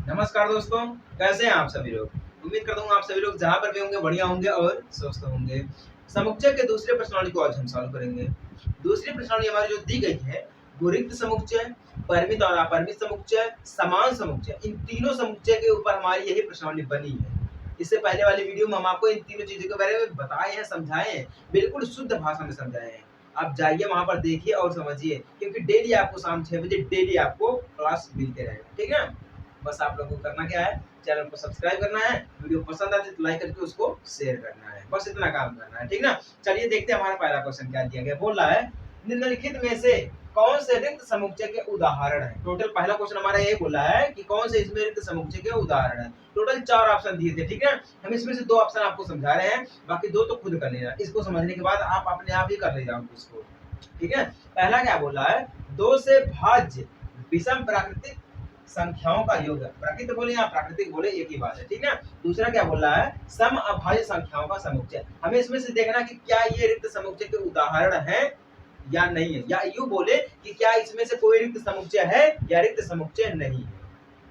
नमस्कार दोस्तों, कैसे हैं आप सभी लोग? उम्मीद करता हूँ आप सभी लोग जहाँ पर भी होंगे बढ़िया होंगे और स्वस्थ होंगे। समुच्चय के दूसरे प्रश्नावली को आज हम सॉल्व करेंगे। दूसरी प्रश्नावली हमारी जो दी गई है वो रिक्त समुच्चय, परिमित और अपरिमित समुच्चय, समान समुच्चय, इन तीनों समुच्चय के ऊपर हमारी यही प्रश्नावली बनी है। इससे पहले वाली वीडियो में हम आपको इन तीनों चीजों के बारे में बताए हैं, समझाए हैं, बिल्कुल शुद्ध भाषा में समझाए हैं। आप जाइए वहां पर देखिए और समझिए, क्योंकि डेली आपको शाम 6 बजे डेली आपको क्लास मिलते रहेगा, ठीक है? बस आप लोगों को करना क्या है, चैनल को सब्सक्राइब करना है, वीडियो पसंद आती है तो लाइक करके उसको शेयर करना है, बस इतना काम करना है, ठीक ना? चलिए देखते हैं हमारा पहला क्वेश्चन क्या दिया गया। बोल रहा है निम्नलिखित में से कौन से रिक्त समुच्चय के उदाहरण है। टोटल पहला क्वेश्चन हमारा ये बोला है कि कौन से इसमें रिक्त समुच्चय के उदाहरण है। टोटल 4 ऑप्शन दिए थे, ठीक है? हम इसमें से 2 ऑप्शन आपको समझा रहे हैं, बाकी 2 तो खुद कर लेना। इसको समझने के बाद आप अपने आप ही कर ले जाओ इसको, ठीक है? पहला क्या बोला है, 2 से भाज्य विषम प्राकृतिक संख्याओं का योग। प्राकृतिक बोले या प्राकृतिक बोले एक ही बात है, ठीक है? दूसरा क्या बोल रहा है, सम अभाज्य संख्याओं का समुच्चय। हमें इसमें से देखना कि क्या ये रिक्त समुच्चय के उदाहरण है या नहीं है, या यूं बोले कि क्या इसमें से कोई रिक्त समुच्चय है या रिक्त समुच्चय नहीं है।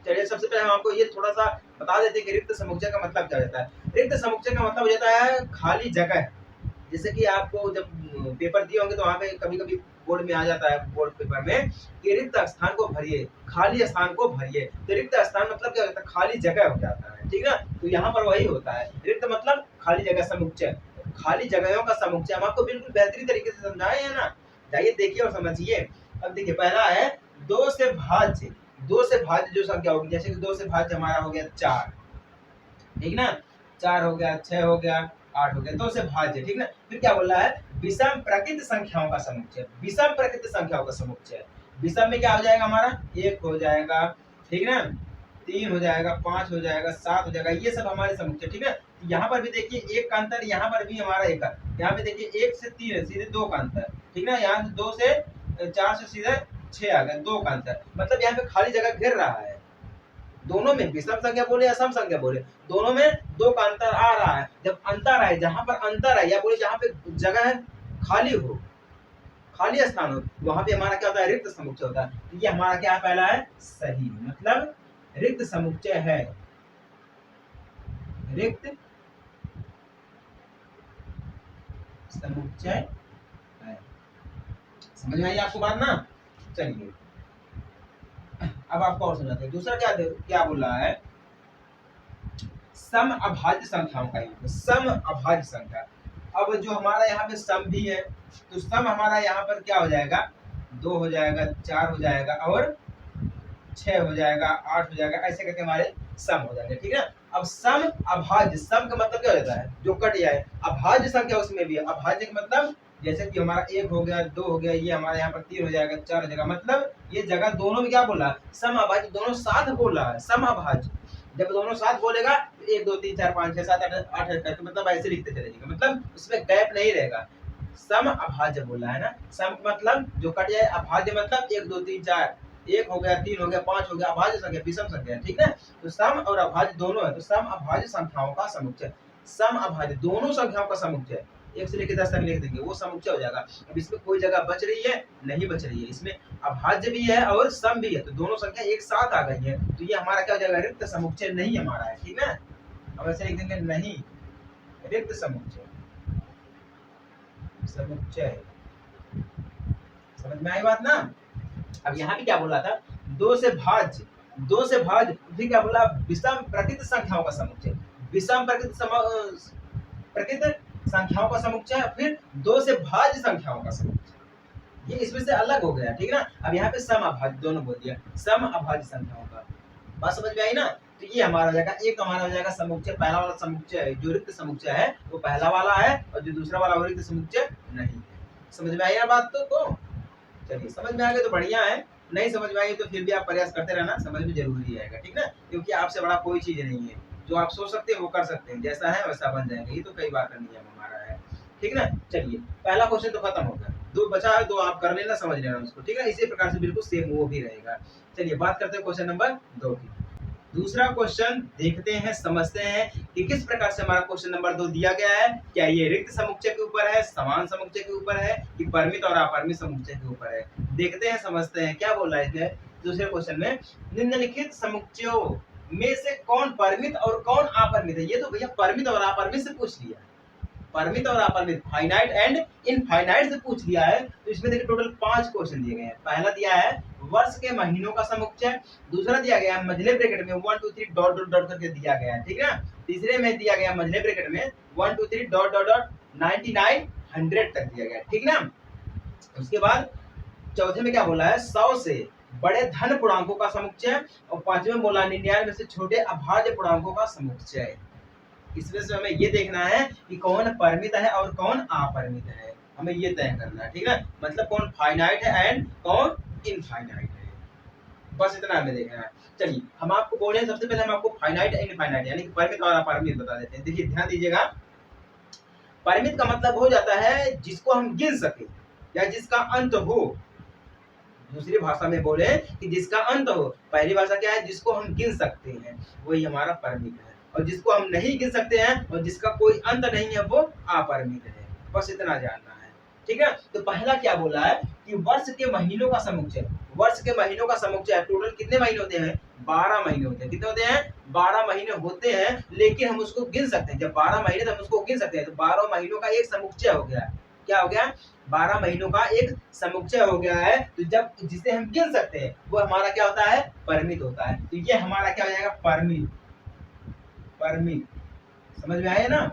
चलिए सबसे पहले हम आपको ये थोड़ा सा बता देते हैं कि रिक्त समुच्चय का मतलब क्या होता है। रिक्त समुच्चय का मतलब हो जाता है खाली जगह। जैसे कि आपको जब पेपर दिए होंगे तो वहाँ पे कभी-कभी बोर्ड में आ जाता है, बोर्ड पेपर में कि रिक्त स्थान को भरिए, खाली स्थान को भरिए। तो रिक्त स्थान मतलब क्या होता है, खाली जगह हो जाता है, ठीक है? तो यहाँ पर वही होता है, रिक्त मतलब खाली जगह, समुच्चय, खाली जगहों का समुच्चय। हम आपको बिल्कुल बेहतरीन तरीके से समझाए हैं ना, जाइए देखिए और समझिए। अब देखिए पहला है 2 से भाज्य। 2 से भाज्य जो संख्या होगी, जैसे कि 2 से भाज्य हमारा हो गया 4, ठीक ना? 4 हो गया, 6 हो गया, 8 हो गया, 2 से भाज्य, ठीक ना? फिर क्या बोल रहा है, विषम प्रकृत संख्याओं का समुच्चय। विषम प्रकृत संख्याओं का समुच्चय, विषम में क्या हो जाएगा हमारा, 1 हो जाएगा, ठीक ना? 3 हो जाएगा, 5 हो जाएगा, 7 हो जाएगा, ये सब हमारे समुच्चय, ठीक है? यहाँ पर भी देखिए 1 का अंतर, यहाँ पर भी हमारा 1 का, यहाँ पे देखिए 1 से 3 है, सीधे 2 का अंतर, ठीक ना? यहाँ से 2 से 4 से सीधे 6 आ गया, 2 का अंतर, मतलब यहाँ पे खाली जगह घेर रहा है। दोनों में विषम संख्या बोले या सम संख्या बोले, दोनों में 2 का अंतर आ रहा है। जब अंतर आए, जहां पर अंतर है या बोले जहां पे जगह खाली हो, खाली स्थान हो, वहां पे हमारा क्या होता है, रिक्त समुच्चय होता है। तो ये हमारा क्या पहला है, सही, मतलब रिक्त समुच्चय है, रिक्त समुच्चय है। समझ में आई आपको बात ना? चलिए अब आपको और समझाते हैं। दूसरा क्या क्या बोल रहा है, सम अभाज्य संख्याओं का योग। सम अभाज्य संख्या, अब जो हमारा यहाँ पे सम भी है, तो सम हमारा यहाँ पर क्या हो जाएगा, 2 हो जाएगा, 4 हो जाएगा और 6 हो जाएगा, 8 हो जाएगा, ऐसे करके हमारे सम हो जाएंगे, ठीक है? अब सम अभाज्य, सम का मतलब क्या होता है, जो कट जाए। अभाज्य संख्या उसमें भी है, अभाज्य का मतलब जैसे कि हमारा 1 हो गया, 2 हो गया, ये हमारे यहाँ पर 3 हो जाएगा, 4 हो जाएगा, मतलब ये जगह दोनों में क्या बोल रहा है, सम अभाज्य, दोनों साथ बोल रहा है, सम अभाज्य। जब दोनों साथ बोलेगा तो 1 2 3 4 5 6 7 8 8 करके मतलब ऐसे लिखते चले जाएगा, मतलब उसमें गैप नहीं रहेगा। सम अभाज्य बोल रहा है ना, सम मतलब जो कट जाए, अभाज्य मतलब 1 2 3 4, 1 हो गया, 3 हो गया, 5 हो गया, अभाज्य संख्या, विषम संख्या, ठीक है? तो सम और अभाज्य दोनों है, तो सम अभाज्य संख्याओं का समुच्चय। सम अभाज्य दोनों संख्याओं का समुच्चय, 1 से लेकर 10 तक लिख देंगे, वो समुच्चय हो जाएगा। अब इसमें कोई जगह बच रही है, नहीं बच रही है, इसमें अभाज्य भी है और सम भी है, तो दोनों संख्या एक साथ आ गई है, तो ये हमारा क्या हो जाएगा, रिक्त समुच्चय नहीं हमारा है, ठीक है? अब ऐसे लिख देंगे, नहीं रिक्त समुच्चय, समुच्चय। समझ में आई बात ना? अब यहाँ भी क्या बोला था, 2 से भाज्य, 2 से भाज्य, फिर क्या बोला, विषम प्रकृत संख्याओं का समुच्चय। विषम प्रकृत संख्याओं का समुच्चय, फिर 2 से भाज्य संख्याओं का समुच्चय, ये इसमें से अलग हो गया, ठीक है ना? अब यहाँ पे सम अभाज्य दोनों बोल दिया, सम अभाज्य संख्याओं का। बात समझ में आई ना? तो ये हमारा हो जाएगा, एक हमारा हो जाएगा समुच्चय, पहला वाला समुच्चय है, जो रिक्त समुच्चय है वो पहला वाला है, और जो दूसरा वाला वो रिक्त समुच्चय नहीं है। समझ में आई ना बात तो? चलिए समझ में आ गया तो बढ़िया है, नहीं समझ में आई तो फिर भी आप प्रयास करते रहना, समझ में जरूर ही आएगा, ठीक ना? क्योंकि आपसे बड़ा कोई चीज नहीं है, जो आप सोच सकते हैं वो कर सकते हैं, जैसा है वैसा बन जाएंगे, ये तो कई बार का नियम हमारा है, ठीक ना? चलिए पहला क्वेश्चन तो खत्म हो गया, 2 बचा है, 2 आप कर लेना, समझ लेना उसको, ठीक है? इसी प्रकार से बिल्कुल सेम वो भी रहेगा। चलिए बात करते हैं क्वेश्चन नंबर 2 की। दूसरा क्वेश्चन देखते हैं, समझते हैं कि किस प्रकार से हमारा क्वेश्चन नंबर 2 दिया गया है। क्या ये रिक्त समुच्चय के ऊपर है, समान समुच्चय के ऊपर है, कि परिमित और अपरिमित समुच्चय के ऊपर है। देखते हैं, समझते हैं क्या बोल रहा है दूसरे क्वेश्चन में, निम्नलिखित समुच्चयों में से कौन परिमित और कौन अपरिमित है? ये तो भैया परिमित और अपरिमित से पूछ लिया, परिमित और अपरिमित, फाइनाइट एंड इनफाइनाइट से पूछ लिया है। तो इसमें देखिए टोटल 5 क्वेश्चन दिए गए हैं। पहला दिया है वर्ष के महीनों का समुच्चय, दूसरा दिया गया है मझले ब्रैकेट में 1 2 3 डॉट डॉट डॉट करके दिया गया है, ठीक है ना। तीसरे में दिया गया मझले ब्रैकेट में 1 2 3 डॉट डॉट डॉट 99 100 तक दिया गया है, ठीक ना। उसके बाद चौथे में क्या बोला है, 100 से बड़े धन पूर्णांकों का समुच्चय, और पांचवें में बोला 99 से छोटे अभाज्य पूर्णांकों का समुच्चय। इसमें से हमें ये देखना है कि कौन परिमित है और कौन अपरिमित है, हमें ये तय करना है, ठीक है। मतलब कौन फाइनाइट है एंड कौन इनफाइनाइट है, बस इतना हमें देखना है। चलिए हम आपको बोले सबसे पहले हम आपको फाइनाइट एंड इनफाइनाइट यानी कि परिमित और अपरिमित बता देते हैं। देखिए ध्यान दीजिएगा, परिमित का मतलब हो जाता है जिसको हम गिन सके या जिसका अंत हो। दूसरी भाषा में बोले कि जिसका अंत हो, पहली भाषा क्या है, जिसको हम गिन सकते हैं वही हमारा परिमित है, और जिसको हम नहीं गिन सकते हैं और जिसका कोई अंत नहीं है वो अपरिमित है। बस इतना जानना है, ठीक है। तो पहला क्या बोला है कि वर्ष के महीनों का समुच्चय, वर्ष के महीनों का समुच्चय टोटल कितने महीने होते हैं, 12 महीने होते हैं। कितने होते हैं, 12 महीने होते हैं, लेकिन हम उसको गिन सकते हैं। जब 12 महीने तो हम उसको गिन सकते हैं, तो 12 महीनों का एक समुच्चय हो गया। क्या हो गया, 12 महीनों का एक समुच्चय हो गया है। तो जब जिसे हम गिन सकते हैं वो हमारा क्या होता है, परिमित होता है। तो ये हमारा क्या हो जाएगा, परिमित, परिमित, समझ में आया ना।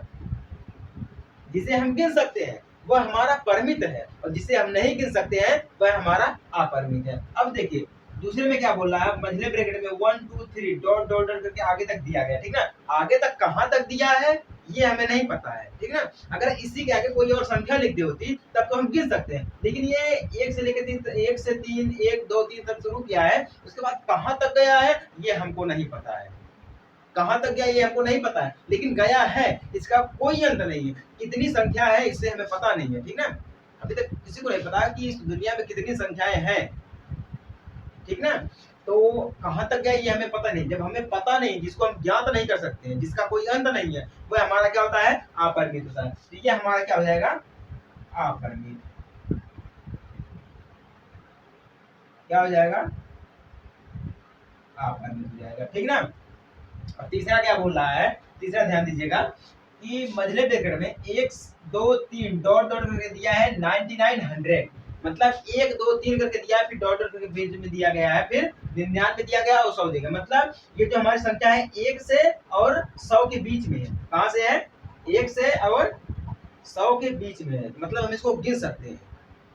जिसे हम गिन सकते हैं वह हमारा परिमित है, और जिसे हम नहीं गिन सकते हैं वह हमारा अपरिमित है। अब देखिए दूसरे में क्या बोल रहा है, मझले ब्रैकेट में 1 2 3 डॉट डॉट डॉट करके आगे तक दिया गया, ठीक ना। आगे तक कहां तक दिया है ये हमें नहीं पता है, ठीक ना। अगर इसी के आगे कोई और संख्या लिख दी होती तब तो हम गिन सकते हैं, लेकिन ये 1 से लेकर 3, 1 से 3, 1 2 3 तक शुरू किया है, उसके बाद कहां तक गया है ये हमको नहीं पता है। कहां तक गया ये हमको नहीं पता है, लेकिन गया है, इसका कोई अंत नहीं है। कितनी संख्या है इससे हमें पता नहीं है, ठीक ना। अभी तक किसी को नहीं पता कि इस दुनिया में कितनी संख्याएं हैं, ठीक ना। तो कहां तक गया ये हमें पता नहीं। जब हमें पता नहीं, जिसको हम ज्ञात नहीं कर सकते हैं, जिसका कोई अंत नहीं है, वह हमारा क्या होता है, अपरिमित होता है। तो ये हमारा क्या हो जाएगा, अपरिमित। क्या हो जाएगा, अपरिमित हो जाएगा, ठीक ना। और तीसरा क्या बोल रहा है, तीसरा ध्यान दीजिएगा कि मझले ब्रैकेट में 1 2 3 डॉट डॉट करके दिया है 99 100, मतलब 1 2 3 करके दिया है, फिर डॉट डॉट करके बीच में दिया गया है, फिर 99 दिया गया और 100 दिया गया। मतलब ये जो हमारी संख्या है 1 से और 100 के बीच में है। कहां से है, 1 से और 100 के बीच में है, मतलब हम इसको गिन सकते हैं,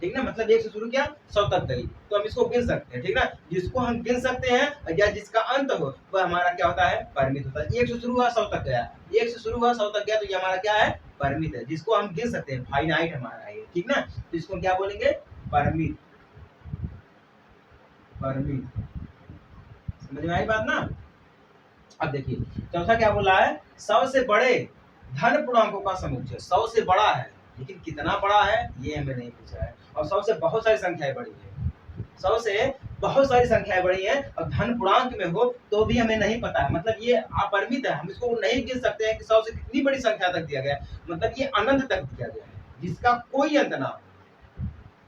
ठीक ना। मतलब 1 से शुरू किया 100 तक गई, तो हम इसको गिन सकते हैं, ठीक ना। जिसको हम गिन सकते हैं या जिसका अंत हो वह हमारा क्या होता है, परिमित होता है। 1 से शुरू हुआ 100 तक गया, 1 से शुरू हुआ 100 तक गया, तो ये हमारा क्या है, परिमित है, जिसको हम गिन सकते हैं, फाइनाइट हमारा है, ठीक ना। तो इसको क्या बोलेंगे, परिमित, परिमित। समझ में आई बात ना। अब देखिए चौथा क्या बोला है, 100 से बड़े धन पूर्णांकों का समुच्चय। 100 से बड़ा है, लेकिन कितना बड़ा है ये हमें नहीं पूछा है, और 100 से बहुत सारी संख्याएं बड़ी है, 100 से बहुत सारी संख्याएं बड़ी हैं, और धन पूर्णांक में हो तो भी हमें नहीं पता है। मतलब ये अपरिमित है, हम इसको नहीं गिन सकते हैं कि 100 से कितनी बड़ी संख्या तक दिया गया है। मतलब ये अनंत तक दिया गया है, जिसका कोई अंत ना हो।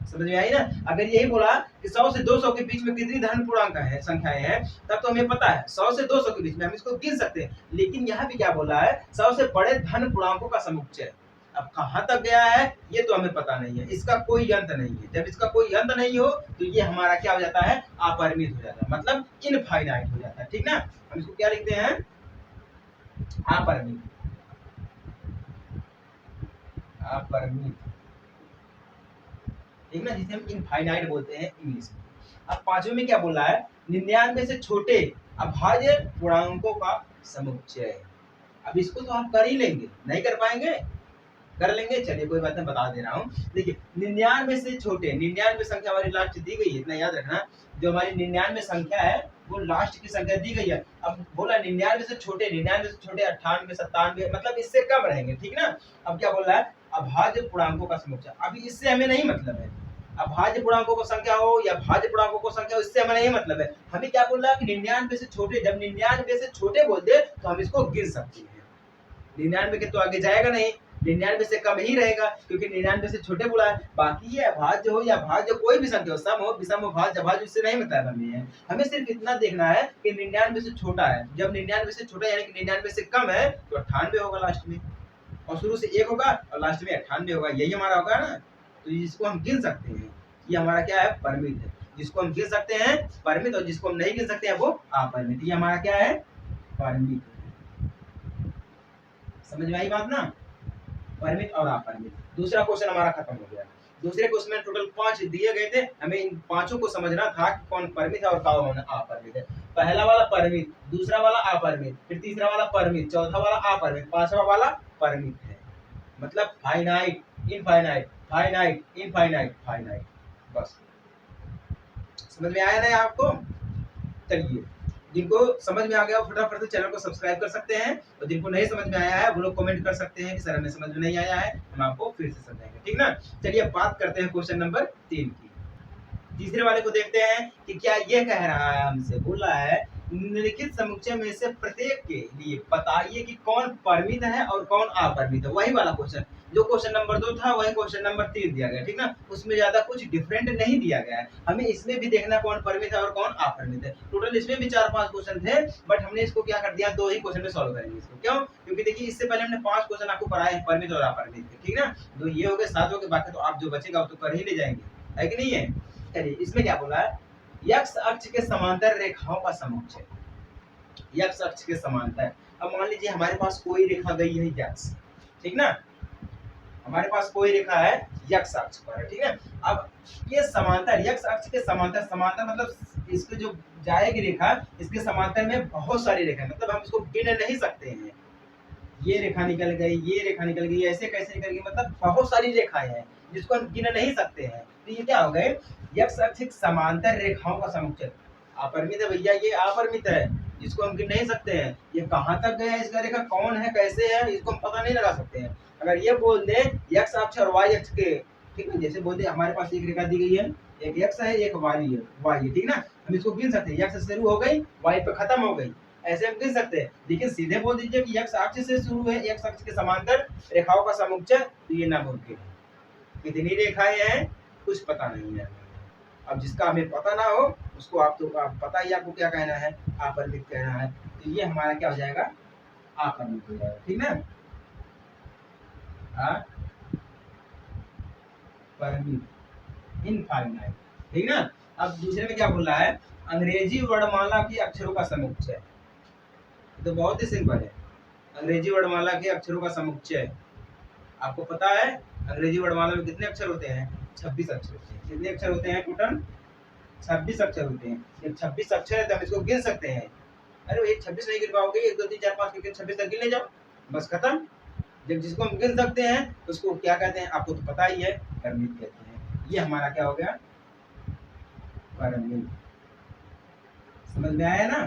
समझ में आई ना। अगर यही बोला कि 100 से 200 के बीच में कितनी धन पूर्णांक है, संख्याएं हैं, तब तो हमें पता है 100 से 200 के बीच में हम इसको गिन सकते हैं। लेकिन यहाँ भी क्या बोला है, 100 से बड़े धन पूर्णांकों का समुच्चय। अब कहां तक गया है ये तो हमें पता नहीं है, इसका कोई अंत नहीं है। जब इसका कोई अंत नहीं हो तो ये हमारा क्या हो जाता है, अपरिमित हो जाता है, मतलब इनफाइनाइट हो जाता है, ठीक ना। हम इसको क्या लिखते हैं, अपरिमित, अपरिमित, ठीक ना, जिसे हम इनफाइनाइट बोलते हैं इंग्लिश में। अब पांचवें में क्या बोला है, 99 से छोटे अभाज्य पूर्णांकों का समुच्चय। अब इसको तो हम कर ही लेंगे, नहीं कर पाएंगे, कर लेंगे। चलिए कोई बात नहीं, बता दे रहा हूँ। देखिए 99 से छोटे, 99 संख्या हमारी लास्ट दी गई है, इतना याद रखना। जो हमारी 99 संख्या है वो लास्ट की संख्या दी गई है। अब बोला 99 से छोटे, 99 से छोटे 98 97, मतलब इससे कम रहेंगे, ठीक ना। अब क्या बोल रहा है, अभाज्य पूर्णांकों का समुच्चय। अभी इससे हमें नहीं मतलब है, अभाज्य पूर्णांकों को संख्या हो या भाज्य पूर्णांकों को संख्या हो, इससे हमें नहीं मतलब है। हमें क्या बोल रहा है कि 99 से छोटे, जब 99 से छोटे बोलते तो हम इसको गिन सकते हैं। 99 के तो आगे जाएगा नहीं, 99 से कम ही रहेगा क्योंकि 99 से छोटे बोला है। बाकी ये अभाज्य हो या भाज्य कोई भी संख्या हो, सम हो, विषम हो, भाज्य, अभाज्य, इससे नहीं मतलब हमें सिर्फ इतना देखना है कि 99 से छोटा है। जब 99 से छोटा यानी कि 99 से कम है तो 98 होगा लास्ट में, और शुरू से 1 होगा और लास्ट में 98 होगा, यही हमारा होगा ना। तो जिसको हम गिन सकते हैं ये हमारा क्या है, परिमित है। जिसको हम गिन सकते हैं परिमित, और जिसको हम नहीं गिन सकते हैं वो अपरिमित। ये हमारा क्या है, परिमित। समझ में आई बात ना, परिमित और अपरिमित। दूसरा क्वेश्चन हमारा खत्म हो गया। दूसरे क्वेश्चन में टोटल 5 दिए गए थे, हमें इन पांचों को समझना था कि कौन परिमित है और कौन अपरिमित है। पहला वाला परिमित, दूसरा वाला अपरिमित, फिर तीसरा वाला परिमित, चौथा वाला अपरिमित, पांचवा वाला परिमित है। मतलब finite, infinite, finite, infinite, finite. बस समझ में आया ना आपको। चलिए, जिनको समझ में आ गया वो फटाफट से चैनल को सब्सक्राइब कर सकते हैं, और जिनको नहीं समझ में आया है वो लोग कमेंट कर सकते हैं कि सर हमें समझ में नहीं आया है, हम आपको फिर से समझाएंगे, ठीक ना। चलिए अब बात करते हैं क्वेश्चन नंबर 3 की। तीसरे वाले को देखते हैं कि क्या ये कह रहा है, हमसे बोल रहा है निम्नलिखित समुच्चय में से प्रत्येक के लिए बताइए कि कौन परिमित है और कौन अपरिमित है। वही वाला क्वेश्चन जो क्वेश्चन नंबर 2 था वही क्वेश्चन नंबर 3 दिया गया, ठीक ना। उसमें ज्यादा कुछ डिफरेंट नहीं दिया गया है। हमें इसमें भी देखना कौन परिमित है और कौन अपरिमित है। टोटल इसमें भी 4-5 क्वेश्चन थे, बट हमने इसको क्या कर दिया, 2 ही क्वेश्चन में सॉल्व करेंगे इसको। क्यों? क्योंकि देखिए इससे पहले हमने 5 क्वेश्चन आपको पढ़ाए हैं परिमित और अपरिमित के, ठीक ना। तो ये हो गए 7 हो गए, बाकी तो आप जो बचेगा वो तो कर ही ले जाएंगे, है कि नहीं है। चलिए इसमें क्या बोला है, x अक्ष के समांतर रेखाओं का समुच्चय। x अक्ष के समांतर, अब मान लीजिए हमारे पास कोई रेखा गई है x, ठीक ना। हमारे पास कोई रेखा है x अक्ष पर, ठीक है। अब ये समांतर, x अक्ष के समांतर, समांतर मतलब इसके जो जाएगी रेखा, इसके समांतर में बहुत सारी रेखा, मतलब हम इसको गिन नहीं सकते हैं। ये रेखा निकल गई, ये रेखा निकल गई, ऐसे कैसे निकल गई, मतलब बहुत सारी रेखाएं हैं जिसको हम गिन नहीं सकते हैं। तो ये क्या हो गए, x अक्ष समांतर रेखाओं का समुच्चय। अपरिमित है भैया, ये अपरिमित है जिसको हम गिन नहीं सकते हैं। ये कहाँ तक गया, इसका रेखा कौन है, कैसे है, इसको हम पता नहीं लगा सकते हैं। अगर ये बोल दे x अक्ष और y अक्ष के, ठीक है, जैसे बोलते हमारे पास एक रेखा दी गई है, एक x है एक y है, ठीक ना। हम इसको गिन सकते हैं, x से शुरू हो गई y पे खत्म हो गई, ऐसे हम गिन सकते हैं। लेकिन सीधे बोल दीजिए कि x अक्ष से शुरू है, x अक्ष के समांतर रेखाओं का समुच्चय, तो ये नामुमकिन है। कितनी रेखाएं हैं कुछ पता नहीं है। अब जिसका हमें पता ना हो उसको आप पता ही, आपको क्या कहना है, अपरिमित कहना है। तो ये हमारा क्या हो जाएगा, अपरिमित हो जाएगा, ठीक ना। अपरिमित, इनफाइनाइट, ठीक ना। अब दूसरे में क्या बोल रहा है, अंग्रेजी वर्णमाला के अक्षरों का समुच्चय। तो बहुत ही सिंपल है, अंग्रेजी वर्णमाला के अक्षरों का समुच्चय। आपको पता है अंग्रेजी वर्णमाला में कितने अक्षर होते हैं, 26 अक्षर होते हैं। कितने अक्षर होते हैं, टोटल 26 अक्षर होते हैं। जब 26 अक्षर है तो हम इसको गिन सकते हैं। अरे ये 26 नहीं गिन पाओगे, 1 2 3 4 5 करके 26 तक गिन ले जाओ, बस खत्म। जब जिसको हम गिन सकते हैं उसको क्या कहते हैं, आपको तो पता ही है, परिमित कहते हैं। ये हमारा क्या हो गया, परिमित। समझ में आया ना।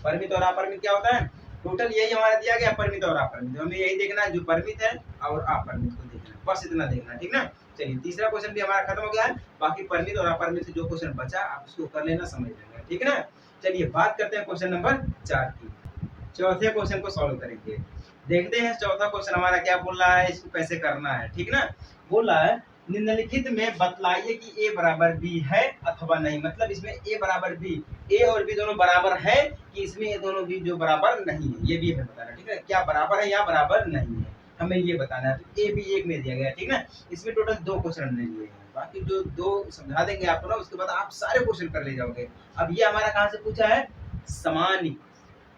परिमित और अपरिमित क्या होता है, टोटल यही हमारा दिया गया, परिमित और अपरिमित। हमें यही देखना है, जो परिमित है और अपरिमित को देखना, बस इतना देखना, ठीक ना। चलिए तीसरा क्वेश्चन भी हमारा खत्म हो गया है। बाकी परिमित और अपरिमित से जो क्वेश्चन बचा आप उसको कर लेना, समझ लेना, ठीक है ना। चलिए बात करते हैं क्वेश्चन नंबर 4 की। चौथे क्वेश्चन को सॉल्व करेंगे। देखते हैं चौथा क्वेश्चन हमारा क्या बोल रहा है, इसको कैसे करना है, ठीक ना। बोल रहा है निम्नलिखित में बतलाइए कि a बराबर b है अथवा नहीं। मतलब इसमें a बराबर b, a और b दोनों बराबर है कि इसमें ये दोनों भी जो बराबर नहीं है, ये भी हमें बताना है, ठीक है। क्या बराबर है या बराबर नहीं है, हमें ये बताना है। तो a b 1 में दिया गया, ठीक ना। इसमें टोटल 2 क्वेश्चन हमने लिए हैं, बाकी जो 2 समझा देंगे आपको ना, उसके बाद आप सारे क्वेश्चन कर ले जाओगे। अब ये हमारा कहाँ से पूछा है, समान,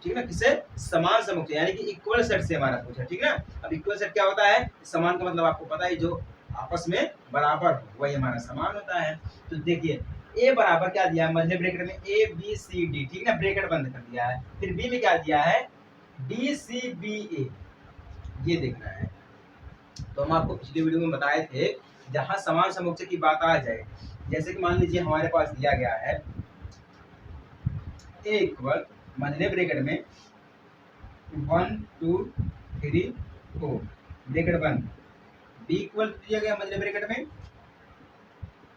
ठीक ना, किसे, समान समुच्चय यानी कि इक्वल सेट से हमारा पूछा, ठीक ना। अब इक्वल सेट क्या होता है, समान का मतलब आपको पता है, जो आपस में बराबर हो वही हमारा समान होता है। तो देखिए a बराबर क्या दिया है, मध्य ब्रैकेट में a b c d, ठीक ना, ब्रैकेट बंद कर दिया है। फिर b में क्या दिया है, d c b a, ये देखना है। तो हम आपको पिछली वीडियो में बताए थे, जहां समान समुच्चय की बात आ जाए, जैसे कि मान लीजिए हमारे पास दिया गया है a इक्वल मध्य ब्रैकेट में 1 2 3 4 ब्रैकेट बंद, b इक्वल दिया गया मध्य ब्रैकेट में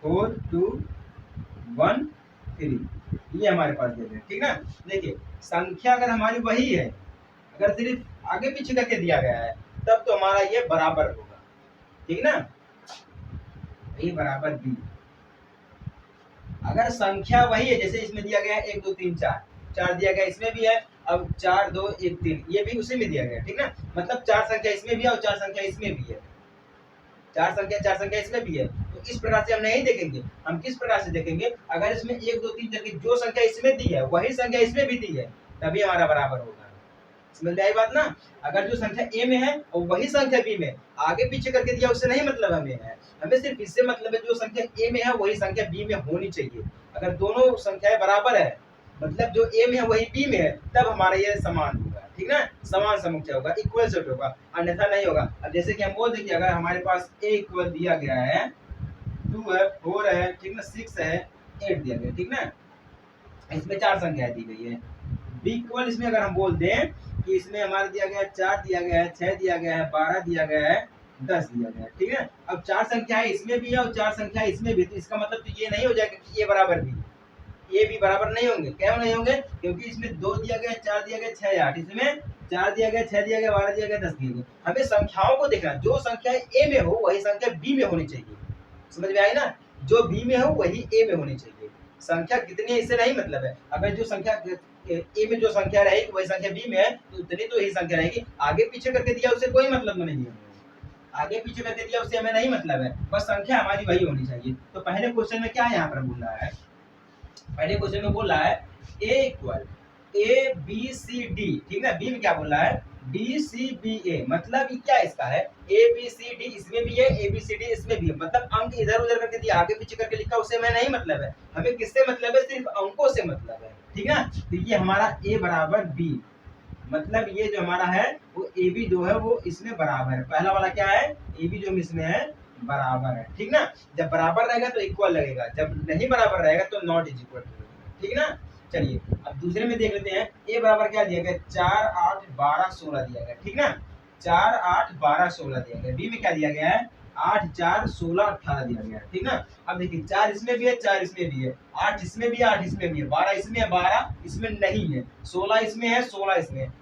4 2 1 3, ये हमारे पास दे दिया, ठीक ना। देखिए संख्या अगर हमारी वही है, अगर सिर्फ आगे पीछे करके दिया गया है तब तो हमारा ये बराबर होगा, ठीक ना, ये बराबर बी। अगर संख्या वही है, जैसे इसमें दिया गया है 1 2 3 4, 4 दिया गया इसमें भी है, अब 4 2 1 3 ये भी उसी में दिया गया, ठीक ना, मतलब 4 संख्या इसमें भी है और 4 संख्या इसमें भी है, 4 संख्या इसमें भी है। तो इस प्रकार से हम नहीं देखेंगे, हम किस प्रकार से देखेंगे, अगर इसमें 1 2 3 करके जो संख्या इसमें दी है वही संख्या इसमें भी दी है, तभी हमारा बराबर होगा। समझ में आई बात ना। अगर जो संख्या ए में है और वही संख्या बी में, आगे पीछे करके दिया उससे नहीं मतलब हमें है, हमें सिर्फ इससे मतलब है जो संख्या ए में है वही संख्या बी में होनी चाहिए। अगर दोनों संख्याएं बराबर है, मतलब जो ए में है वही बी में है, तब हमारा ये समान होगा, ठीक ना, समान समुच्चय होगा, इक्वल सेट होगा, अन्यथा नहीं होगा। अब जैसे कि हम बोल दें कि अगर हमारे पास ए इक्वल दिया गया है 2 है 4 है, ठीक ना, 6 है 8 दिया गया, ठीक ना, इसमें 4 संख्याएं दी गई है। बी इक्वल इसमें अगर हम बोल दें कि इसमें हमारा दिया गया है 4 दिया गया है, 6 दिया गया है, 12 दिया गया है, 10 दिया गया है, ठीक है। अब 4 संख्याएं इसमें भी है और 4 संख्याएं इसमें भी, तो इसका मतलब तो ये नहीं हो जाएगा कि ये बराबर भी, ये भी बराबर नहीं होंगे। क्यों नहीं होंगे, क्योंकि इसमें 2 दिया गया, 4 दिया गया, 6 8, इसमें 4 दिया गया, 6 दिया गया, 12 दिया गया, 10 दिया गया। हमें संख्याओं को देखना, जो संख्या ए में हो वही संख्या बी में होनी चाहिए। समझ में आई ना, जो बी में हो वही ए में होनी चाहिए। संख्या कितनी है इससे नहीं मतलब है, अगर जो संख्या ए में जो संख्या रहेगी वही संख्या बी में है तो उतनी तो ही संख्या रहेगी। आगे पीछे करके दिया उससे कोई मतलब नहीं है, आगे पीछे करके दिया उससे हमें नहीं मतलब है, बस संख्या हमारी वही होनी चाहिए। तो पहले क्वेश्चन में क्या यहाँ पर बोल रहा है, पहले क्वेश्चन में बोल रहा है A equal A B C D, ठीक है, बी में क्या बोल रहा है डी सी बी ए, मतलब क्या इसका है ए बी सी डी इसमें भी है, ए बी सी डी इसमें भी है, मतलब अंक इधर उधर करके दिया, आगे पीछे करके लिखा, उससे हमें नहीं मतलब है, हमें किससे मतलब है, सिर्फ अंकों से मतलब है, ठीक है। तो ये हमारा ए बराबर बी, मतलब ये जो हमारा है वो ए बी जो है वो इसमें बराबर है, पहला वाला क्या है ए बी जो इसमें है बराबर है, ठीक ना। जब बराबर रहेगा तो इक्वल लगेगा, जब नहीं बराबर रहेगा तो नॉट इज इक्वल, ठीक ना। चलिए अब दूसरे में देख लेते हैं, ए बराबर क्या दिया गया 4 8 12 16 दिया गया, ठीक ना, 4 8 12 16 दिया गया। बी में क्या दिया गया है 8 4 16 18 दिया गया है, ठीक ना। अब देखिए 4 इसमें भी है, 4 इसमें भी है, 8 इसमें भी है, 8 इसमें भी है, 12 इसमें है, 12 इसमें नहीं है, 16 इसमें है, 16 इसमें है,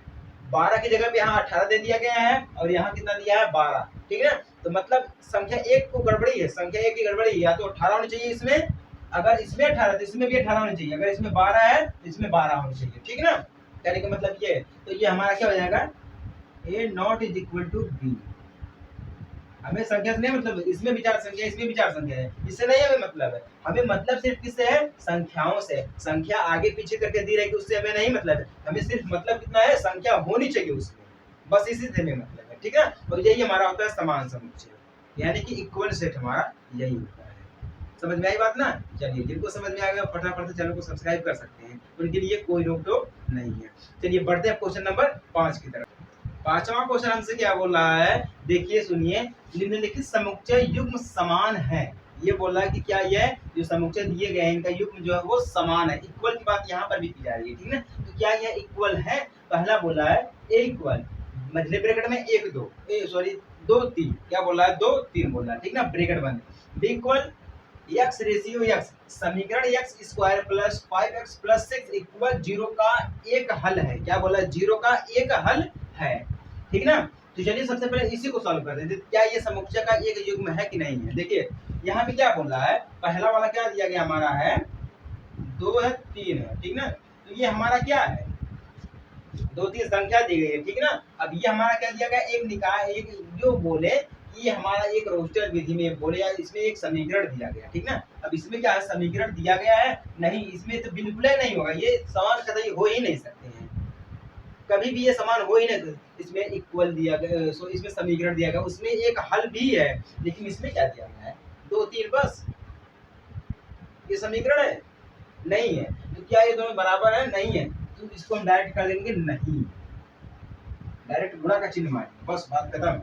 12 की जगह पे यहाँ 18 दे दिया गया है और यहाँ कितना दिया है 12, ठीक है ना। तो मतलब संख्या एक को गड़बड़ी है, संख्या एक की गड़बड़ी है, या तो 18 होनी चाहिए इसमें, अगर इसमें 18 तो इसमें भी 18 होनी चाहिए, अगर इसमें 12 है तो इसमें 12 होनी चाहिए, ठीक है ना। कहने का मतलब ये है, तो ये हमारा क्या हो जाएगा A not is equal to B. हमें संख्या से नहीं मतलब, इसमें भी 4 संख्या इसमें भी 4 संख्या है, इससे नहीं हमें मतलब है, हमें मतलब सिर्फ किससे है संख्याओं से, संख्या आगे पीछे करके दी रहेगी उससे हमें नहीं मतलब है, हमें सिर्फ मतलब कितना है संख्या होनी चाहिए उसमें, बस इसी से हमें मतलब है, ठीक है। और यही हमारा होता है समान समुच्चय, यानी कि इक्वल सेट हमारा यही होता है। समझ में आई बात ना। चलिए जिनको समझ में आ गया फटाफट से चैनल को सब्सक्राइब कर सकते हैं, उनके लिए कोई रोक टोक नहीं है। चलिए बढ़ते हैं क्वेश्चन नंबर 5 की तरफ। पांचवा क्वेश्चन हमसे क्या बोल रहा है, देखिए सुनिए, निम्नलिखित समुच्चय युग्म समान है। ये बोल रहा है कि क्या ये जो समुच्चय दिए गए हैं इनका युग्म जो है वो समान है, इक्वल की बात यहाँ पर भी की जा रही है, ठीक है। तो क्या ये इक्वल है, पहला बोला है ए इक्वल मतलब ब्रैकेट में 1 2 सॉरी 2 3, क्या बोल रहा है 2 3 बोल रहा है, ठीक ना, ब्रैकेट बंद। B equal x ratio x, समीकरण x square plus 5x plus 6 equal 0 का एक हल है, क्या बोला 0 का एक हल है, ठीक ना। तो चलिए सबसे पहले इसी को सॉल्व कर देते हैं, क्या ये समुच्चय का एक युग्म है कि नहीं है। देखिए यहाँ पे क्या बोल रहा है, पहला वाला क्या दिया गया हमारा है 2 है 3 है, ठीक ना, तो ये हमारा क्या है 2 3 संख्या दी गई है, ठीक ना। अब ये हमारा क्या दिया गया एक निकाय, एक जो बोले कि ये हमारा एक रोस्टर विधि में बोले या इसमें एक समीकरण दिया गया, ठीक ना। अब इसमें क्या है समीकरण दिया गया है नहीं, इसमें तो बिल्कुल ही नहीं होगा, ये समान कतई हो ही नहीं सकते हैं, कभी भी ये समान हो ही नहीं। इसमें इक्वल दिया गया, सो इसमें समीकरण दिया गया, उसमें एक हल भी है, लेकिन इसमें क्या दिया गया है 2 3 बस, ये समीकरण है नहीं है। तो क्या ये दोनों बराबर है नहीं है, तो इसको हम डायरेक्ट कर देंगे नहीं, डायरेक्ट गुणा का चिन्ह मारेंगे, बस बात खत्म।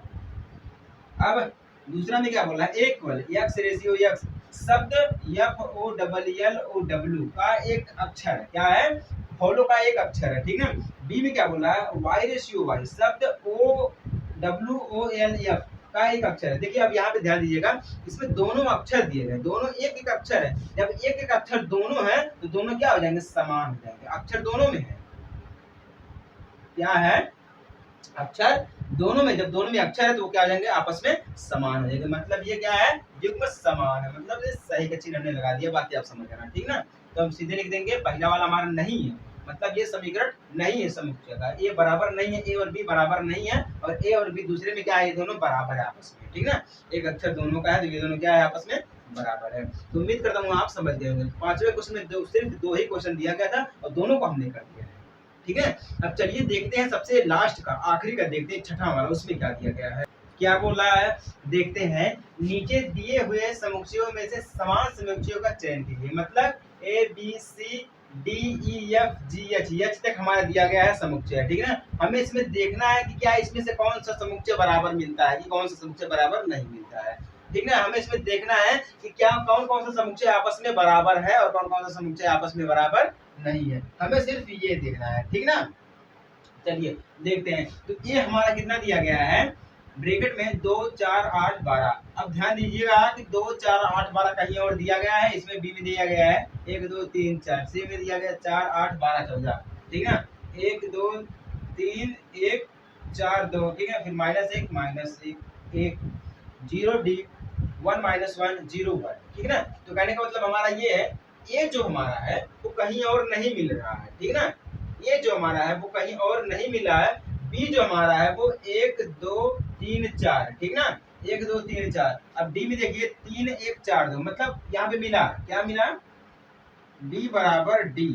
अब दूसरा में क्या बोला है इक्वल x रेशियो x, शब्द F O double L O W का एक अक्षर क्या है, फॉलो का एक अक्षर है, ठीक है। बी में क्या बोला है y रेशियो y, शब्द O W O L F का एक अक्षर है। देखिए अब यहाँ पे ध्यान दीजिएगा, इसमें दोनों अक्षर दिए गए, दोनों एक एक अक्षर है, जब एक एक अक्षर दोनों है तो दोनों क्या हो जाएंगे समान हो जाएंगे, अक्षर दोनों में है, क्या है अक्षर दोनों में, जब दोनों में अक्षर है तो वो क्या हो जाएंगे, आपस में समान हो जाएंगे। मतलब ये क्या है, युग्म समान है, मतलब ये सही का चिन्ह हमने लगा दिया, बाकी आप समझ लेना, ठीक ना। तो हम सीधे लिख देंगे पहला वाला हमारा नहीं है, मतलब ये समीकरण नहीं है समुच्चय का, ए बराबर नहीं है, ए और बी बराबर नहीं है, और ए और बी दूसरे में क्या है, ये दोनों बराबर है आपस में, ठीक ना। एक अक्षर दोनों का है तो ये दोनों क्या है, आपस में बराबर है। तो उम्मीद करता हूँ आप समझ गए होंगे। पांचवें क्वेश्चन में सिर्फ दो ही क्वेश्चन दिया गया था और दोनों को हमने कर दिया है, ठीक है। अब चलिए देखते हैं सबसे लास्ट का, आखिरी का देखते हैं, छठा वाला, उसमें क्या दिया गया है, क्या बोला है, देखते हैं। नीचे दिए हुए समुच्चयों में से समान समुच्चयों का चयन कीजिए, मतलब A B C D E F G H, H तक हमारा दिया गया है समुच्चय, ठीक है ना। हमें इसमें देखना है कि क्या इसमें से कौन सा समुच्चय बराबर मिलता है कि कौन सा समुच्चय बराबर नहीं मिलता है, ठीक ना। हमें इसमें देखना है कि क्या कौन कौन सा समुच्चय आपस में बराबर है और कौन कौन सा समुच्चय आपस में बराबर नहीं है, हमें सिर्फ ये देखना है, ठीक ना। चलिए देखते हैं। तो ये हमारा कितना दिया गया है, ब्रैकेट में 2 4 8 12। अब ध्यान दीजिएगा कि 2 4 8 12 कहीं और दिया गया है, इसमें बी में दिया गया है 1 2 3 4, सी में दिया गया 4 8 12 14, ठीक है ना। 1 2 3 1 4 2, ठीक है, फिर -1 1 0 डी 1 -1 0 1, ठीक है ना। तो कहने का मतलब हमारा ये है, ये जो हमारा है वो कहीं और नहीं मिल रहा है, ठीक है ना। ये जो हमारा है वो कहीं और नहीं मिला है। बी जो हमारा है वो 1 2 3 4, ठीक ना, 1 2 3 4। अब डी में देखिए 3 1 4 2, मतलब यहाँ पे मिला, क्या मिला, बी बराबर डी।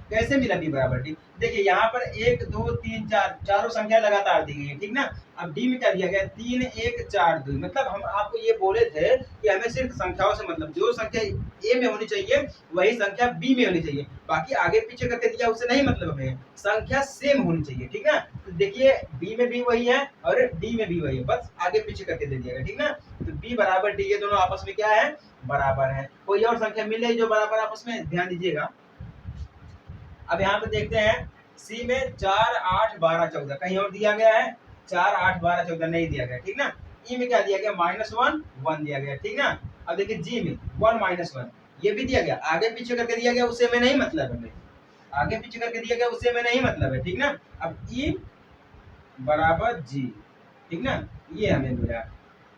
कैसे मिला बी बराबर डी, देखिए यहाँ पर 1 2 3 4 चारों संख्या लगातार दी गई है, ठीक ना। अब डी में क्या दिया गया, 3 1 4 2, मतलब हम आपको ये बोले थे कि हमें सिर्फ संख्याओं से मतलब, जो संख्या ए में होनी चाहिए वही संख्या बी में होनी चाहिए, बाकी आगे पीछे करके दिया उससे नहीं मतलब, हमें संख्या सेम होनी चाहिए, ठीक ना। तो देखिए बी में भी वही है और डी में भी वही है, बस आगे पीछे करके दे दिया गया, ठीक ना। तो बी बराबर डी, ये दोनों आपस में क्या है, बराबर है। कोई और संख्या मिल रही जो बराबर आपस में, ध्यान दीजिएगा। अब यहाँ पे देखते हैं, सी में 4 8 12 14 कहीं और दिया गया है, 4 8 12 14 नहीं दिया गया, ठीक ना। ई में क्या दिया गया, -1 1 दिया गया, ठीक ना। अब देखिए जी में 1 -1 ये भी दिया गया, आगे पीछे करके दिया गया उससे में नहीं मतलब हमें, आगे पीछे करके दिया गया उससे में नहीं मतलब है, ठीक ना। अब ई बराबर जी, ठीक ना, ये हमें मिला।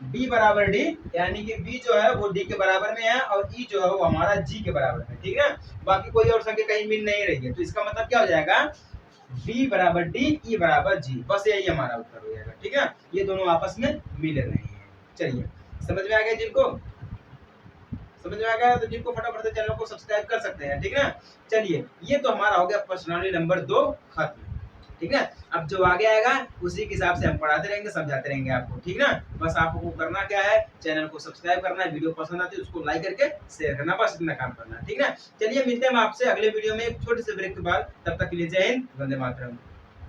बी बराबर डी, यानी कि बी जो है वो डी के बराबर में है और ई जो है वो हमारा जी के बराबर में, ठीक है। बाकी कोई और संख्या कहीं मिल नहीं रही है, तो इसका मतलब क्या हो जाएगा, बी बराबर डी ई बराबर जी, बस यही हमारा उत्तर हो जाएगा, ठीक है। ये दोनों आपस में मिल रहे हैं। चलिए समझ में आ गया, जिनको समझ में आ गया तो जिनको फटाफट से चैनल को सब्सक्राइब कर सकते हैं, ठीक है। चलिए ये तो हमारा हो गया प्रश्नावली नंबर 2 खत्म, ठीक है। अब जो आगे आएगा उसी के हिसाब से हम पढ़ाते रहेंगे, समझाते रहेंगे आपको, ठीक ना। बस आपको करना क्या है, चैनल को सब्सक्राइब करना है, वीडियो पसंद आती है उसको लाइक करके शेयर करना, बस इतना काम करना है, ठीक ना। चलिए मिलते हैं हम आपसे अगले वीडियो में एक छोटे से ब्रेक के बाद, तब तक के लिए जय हिंद, वंदे मातरम।